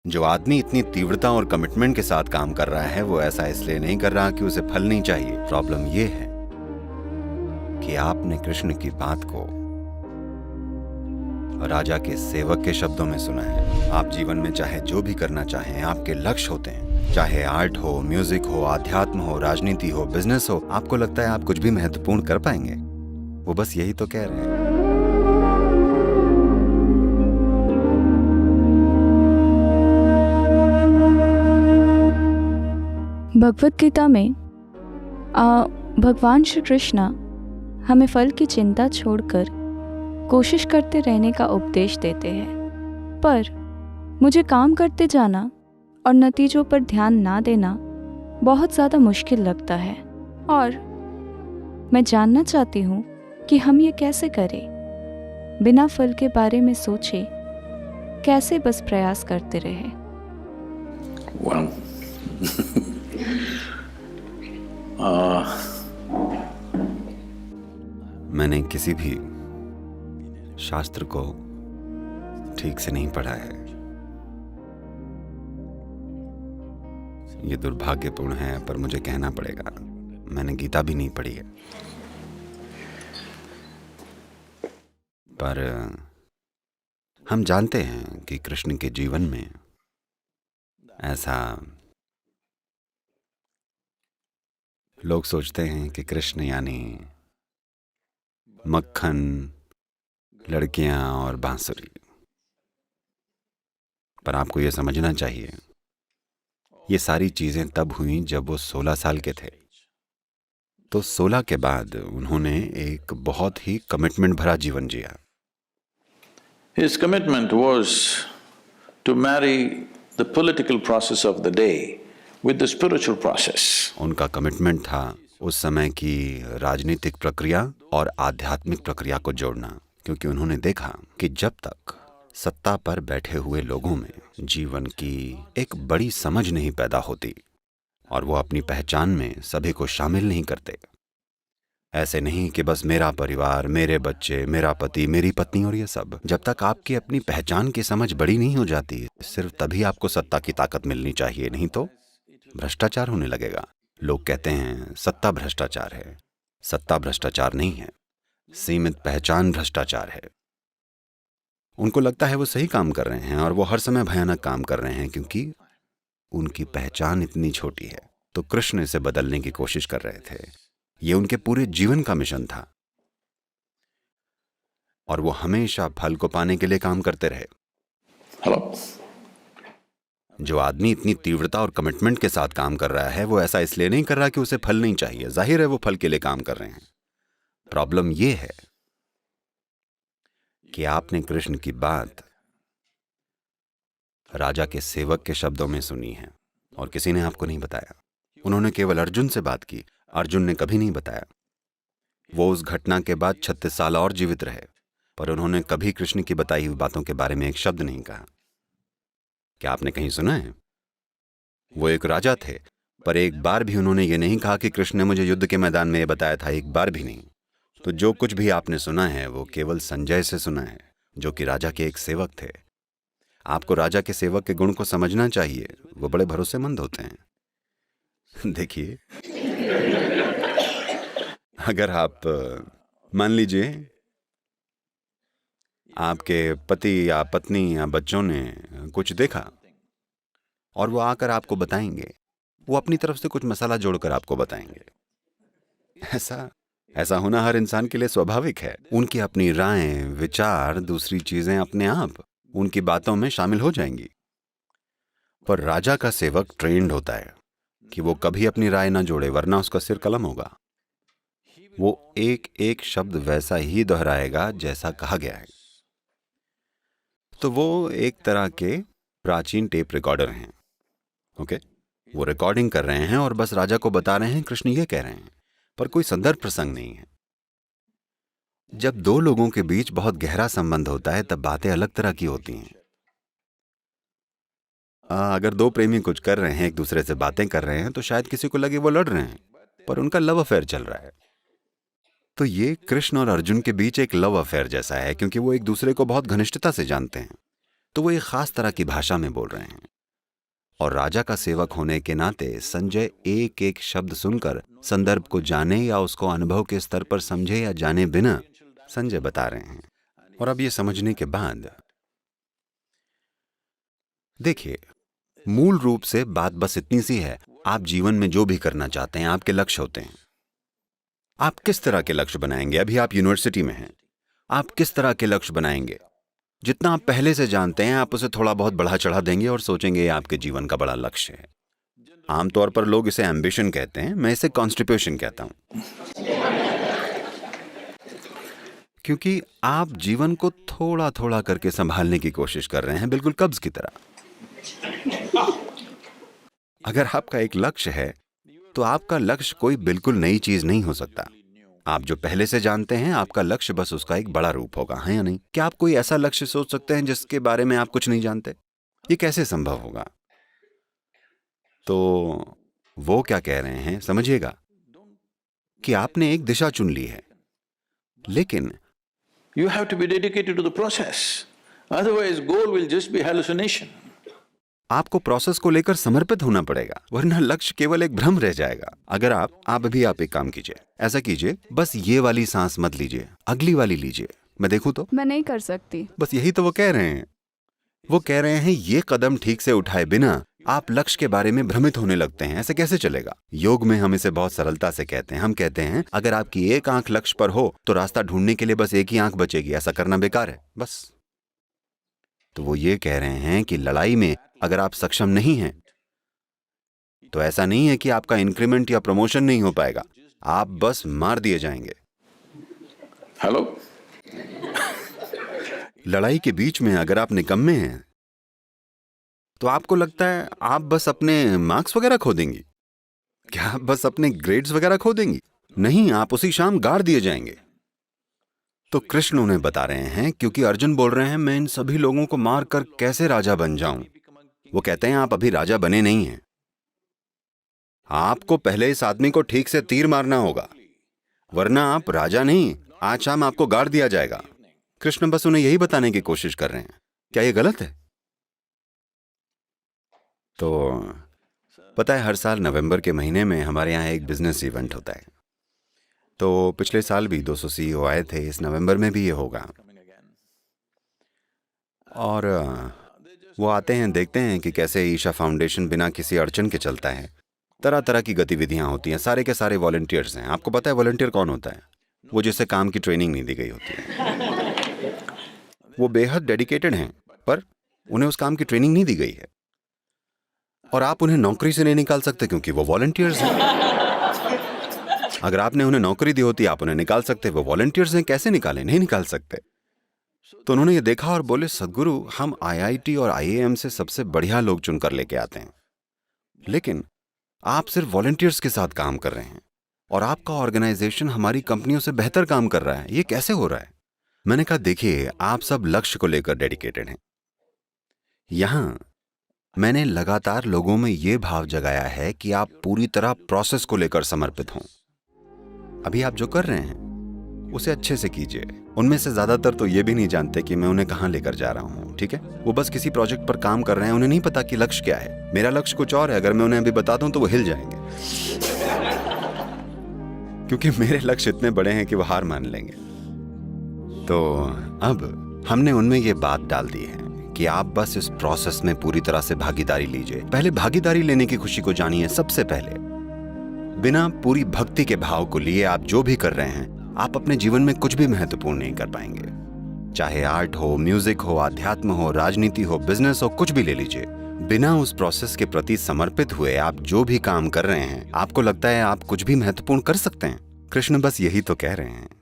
जो आदमी इतनी तीव्रता और कमिटमेंट के साथ काम कर रहा है वो ऐसा इसलिए नहीं कर रहा कि उसे फल नहीं चाहिए। प्रॉब्लम ये है कि आपने कृष्ण की बात को राजा के सेवक के शब्दों में सुना है। आप जीवन में चाहे जो भी करना चाहें, आपके लक्ष्य होते हैं, चाहे आर्ट हो, म्यूजिक हो, आध्यात्म हो, राजनीति हो, बिजनेस हो। आपको लगता है आप कुछ भी महत्वपूर्ण कर पाएंगे। वो बस यही तो कह रहे हैं। भगवत गीता में भगवान श्री कृष्ण हमें फल की चिंता छोड़कर कोशिश करते रहने का उपदेश देते हैं। पर मुझे काम करते जाना और नतीजों पर ध्यान ना देना बहुत ज़्यादा मुश्किल लगता है, और मैं जानना चाहती हूँ कि हम ये कैसे करें, बिना फल के बारे में सोचे कैसे बस प्रयास करते रहे। मैंने किसी भी शास्त्र को ठीक से नहीं पढ़ा है। ये दुर्भाग्यपूर्ण है, पर मुझे कहना पड़ेगा, मैंने गीता भी नहीं पढ़ी है। पर हम जानते हैं कि कृष्ण के जीवन में ऐसा लोग सोचते हैं कि कृष्ण यानी मक्खन, लड़कियां और बांसुरी। पर आपको यह समझना चाहिए, ये सारी चीजें तब हुई जब वो 16 साल के थे। तो 16 के बाद उन्होंने एक बहुत ही कमिटमेंट भरा जीवन जिया। His commitment was to marry the political process of the day with the spiritual process. उनका कमिटमेंट था उस समय की राजनीतिक प्रक्रिया और आध्यात्मिक प्रक्रिया को जोड़ना, क्योंकि उन्होंने देखा कि जब तक सत्ता पर बैठे हुए लोगों में जीवन की एक बड़ी समझ नहीं पैदा होती और वो अपनी पहचान में सभी को शामिल नहीं करते, ऐसे नहीं कि बस मेरा परिवार, मेरे बच्चे, मेरा पति, मेरी पत्नी और ये सब, जब तक आपकी अपनी पहचान की समझ बड़ी नहीं हो जाती, सिर्फ तभी आपको सत्ता की ताकत मिलनी चाहिए, नहीं तो भ्रष्टाचार होने लगेगा। लोग कहते हैं सत्ता भ्रष्टाचार है। सत्ता भ्रष्टाचार नहीं है, सीमित पहचान भ्रष्टाचार है। उनको लगता है वो सही काम कर रहे हैं और वो हर समय भयानक काम कर रहे हैं क्योंकि उनकी पहचान इतनी छोटी है। तो कृष्ण इसे बदलने की कोशिश कर रहे थे। ये उनके पूरे जीवन का मिशन था और वो हमेशा फल को पाने के लिए काम करते रहे। Hello? जो आदमी इतनी तीव्रता और कमिटमेंट के साथ काम कर रहा है वो ऐसा इसलिए नहीं कर रहा कि उसे फल नहीं चाहिए। जाहिर है वो फल के लिए काम कर रहे हैं। प्रॉब्लम ये है कि आपने कृष्ण की बात राजा के सेवक के शब्दों में सुनी है और किसी ने आपको नहीं बताया। उन्होंने केवल अर्जुन से बात की, अर्जुन ने कभी नहीं बताया। वो उस घटना के बाद 36 साल और जीवित रहे, पर उन्होंने कभी कृष्ण की बताई हुई बातों के बारे में एक शब्द नहीं कहा। क्या आपने कहीं सुना है? वो एक राजा थे, पर एक बार भी उन्होंने ये नहीं कहा कि कृष्ण ने मुझे युद्ध के मैदान में ये बताया था, एक बार भी नहीं। तो जो कुछ भी आपने सुना है वो केवल संजय से सुना है, जो कि राजा के एक सेवक थे। आपको राजा के सेवक के गुण को समझना चाहिए, वो बड़े भरोसेमंद होते हैं। देखिए, अगर आप मान लीजिए आपके पति या पत्नी या बच्चों ने कुछ देखा और वो आकर आपको बताएंगे, वो अपनी तरफ से कुछ मसाला जोड़कर आपको बताएंगे। ऐसा होना हर इंसान के लिए स्वाभाविक है। उनकी अपनी राय, विचार, दूसरी चीजें अपने आप उनकी बातों में शामिल हो जाएंगी। पर राजा का सेवक ट्रेंड होता है कि वो कभी अपनी राय ना जोड़े, वरना उसका सिर कलम होगा। वो एक एक शब्द वैसा ही दोहराएगा जैसा कहा गया है। तो वो एक तरह के प्राचीन टेप रिकॉर्डर हैं। ओके, वो रिकॉर्डिंग कर रहे हैं और बस राजा को बता रहे हैं कृष्ण ये कह रहे हैं, पर कोई संदर्भ प्रसंग नहीं है। जब दो लोगों के बीच बहुत गहरा संबंध होता है तब बातें अलग तरह की होती हैं। अगर दो प्रेमी कुछ कर रहे हैं, एक दूसरे से बातें कर रहे हैं, तो शायद किसी को लगे वो लड़ रहे हैं, पर उनका लव अफेयर चल रहा है। तो ये कृष्ण और अर्जुन के बीच एक लव अफेयर जैसा है, क्योंकि वो एक दूसरे को बहुत घनिष्ठता से जानते हैं। तो वो एक खास तरह की भाषा में बोल रहे हैं। और राजा का सेवक होने के नाते संजय एक एक शब्द सुनकर संदर्भ को जाने या उसको अनुभव के स्तर पर समझे या जाने बिना संजय बता रहे हैं। और अब ये समझने के बाद देखिए, मूल रूप से बात बस इतनी सी है, आप जीवन में जो भी करना चाहते हैं आपके लक्ष्य होते हैं। आप किस तरह के लक्ष्य बनाएंगे? अभी आप यूनिवर्सिटी में हैं, आप किस तरह के लक्ष्य बनाएंगे? जितना आप पहले से जानते हैं आप उसे थोड़ा बहुत बढ़ा चढ़ा देंगे और सोचेंगे ये आपके जीवन का बड़ा लक्ष्य है। आमतौर पर लोग इसे एम्बिशन कहते हैं, मैं इसे कॉन्स्टिपेशन कहता हूं, क्योंकि आप जीवन को थोड़ा थोड़ा करके संभालने की कोशिश कर रहे हैं, बिल्कुल कब्ज की तरह। अगर आपका एक लक्ष्य है तो आपका लक्ष्य कोई बिल्कुल नई चीज नहीं हो सकता। आप जो पहले से जानते हैं आपका लक्ष्य बस उसका एक बड़ा रूप होगा, है या नहीं? क्या आप कोई ऐसा लक्ष्य सोच सकते हैं जिसके बारे में आप कुछ नहीं जानते? ये कैसे संभव होगा? तो वो क्या कह रहे हैं समझिएगा कि आपने एक दिशा चुन ली है, लेकिन You have to be dedicated to the process. Otherwise, goal will just be hallucination. आपको प्रोसेस को लेकर समर्पित होना पड़ेगा, वरना लक्ष्य केवल एक भ्रम रह जाएगा। अगर आप एक काम कीजिए, ऐसा कीजिए, बस ये वाली सांस मत लीजिए, अगली वाली लीजिए। मैं देखूं तो? मैं नहीं कर सकती। बस यही तो वो कह रहे हैं। वो कह रहे हैं ये कदम ठीक से उठाए बिना आप लक्ष्य के बारे में भ्रमित होने लगते हैं। ऐसे कैसे चलेगा? योग में हम इसे बहुत सरलता से कहते हैं। हम कहते हैं अगर आपकी एक आंख लक्ष्य पर हो तो रास्ता ढूंढने के लिए बस एक ही आंख बचेगी। ऐसा करना बेकार है, बस। तो वो ये कह रहे हैं कि लड़ाई में अगर आप सक्षम नहीं हैं तो ऐसा नहीं है कि आपका इंक्रीमेंट या प्रमोशन नहीं हो पाएगा, आप बस मार दिए जाएंगे। Hello? लड़ाई के बीच में अगर आप निकम्मे हैं तो आपको लगता है आप बस अपने मार्क्स वगैरह खो देंगी? क्या आप बस अपने ग्रेड्स वगैरह खो देंगी? नहीं, आप उसी शाम गाड़ दिए जाएंगे। तो कृष्ण उन्हें बता रहे हैं, क्योंकि अर्जुन बोल रहे हैं मैं इन सभी लोगों को मार कर कैसे राजा बन जाऊं। वो कहते हैं आप अभी राजा बने नहीं हैं, आपको पहले इस आदमी को ठीक से तीर मारना होगा, वरना आप राजा नहीं, आज शाम आपको गाड़ दिया जाएगा। कृष्ण बस उन्हें यही बताने की कोशिश कर रहे हैं। क्या ये गलत है? तो पता है, हर साल नवंबर के महीने में हमारे यहाँ एक बिजनेस इवेंट होता है। तो पिछले साल भी 200 CEO आए थे, इस नवंबर में भी ये होगा। और वो आते हैं, देखते हैं कि कैसे ईशा फाउंडेशन बिना किसी अड़चन के चलता है। तरह तरह की गतिविधियां होती हैं, सारे के सारे वॉलंटियर्स हैं। आपको पता है वॉलंटियर कौन होता है? वो जिसे काम की ट्रेनिंग नहीं दी गई होती है। वो बेहद डेडिकेटेड हैं, पर उन्हें उस काम की ट्रेनिंग नहीं दी गई है। और आप उन्हें नौकरी से नहीं निकाल सकते क्योंकि वो वॉलंटियर्स हैं। अगर आपने उन्हें नौकरी दी होती आप उन्हें निकाल सकते, वो वॉलंटियर्स हैं, कैसे निकालें? नहीं निकाल सकते। तो उन्होंने ये देखा और बोले सद्गुरु, हम IIT और IIM से सबसे बढ़िया लोग चुनकर लेके आते हैं, लेकिन आप सिर्फ वॉलंटियर्स के साथ काम कर रहे हैं और आपका ऑर्गेनाइजेशन हमारी कंपनियों से बेहतर काम कर रहा है, ये कैसे हो रहा है? मैंने कहा देखिए, आप सब लक्ष्य को लेकर डेडिकेटेड हैं। यहां मैंने लगातार लोगों में ये भाव जगाया है कि आप पूरी तरह प्रोसेस को लेकर समर्पित हों। अभी आप जो कर रहे हैं उसे अच्छे से कीजिए। उनमें से ज्यादातर तो ये भी नहीं जानते कि मैं उन्हें कहां लेकर जा रहा हूं, ठीक है? वो बस किसी प्रोजेक्ट पर काम कर रहे हैं, उन्हें नहीं पता कि लक्ष्य क्या है। मेरा लक्ष्य कुछ और है, अगर मैं उन्हें अभी बता दूं तो वो हिल जाएंगे क्योंकि मेरे लक्ष्य इतने बड़े हैं कि वो हार मान लेंगे। तो अब हमने उनमें ये बात डाल दी है कि आप बस इस प्रोसेस में पूरी तरह से भागीदारी लीजिए। पहले भागीदारी लेने की खुशी को जानिए सबसे पहले। बिना पूरी भक्ति के भाव को लिए आप जो भी कर रहे हैं, आप अपने जीवन में कुछ भी महत्वपूर्ण नहीं कर पाएंगे। चाहे आर्ट हो, म्यूजिक हो, आध्यात्म हो, राजनीति हो, बिजनेस हो, कुछ भी ले लीजिए। बिना उस प्रोसेस के प्रति समर्पित हुए आप जो भी काम कर रहे हैं, आपको लगता है आप कुछ भी महत्वपूर्ण कर सकते हैं? कृष्ण बस यही तो कह रहे हैं।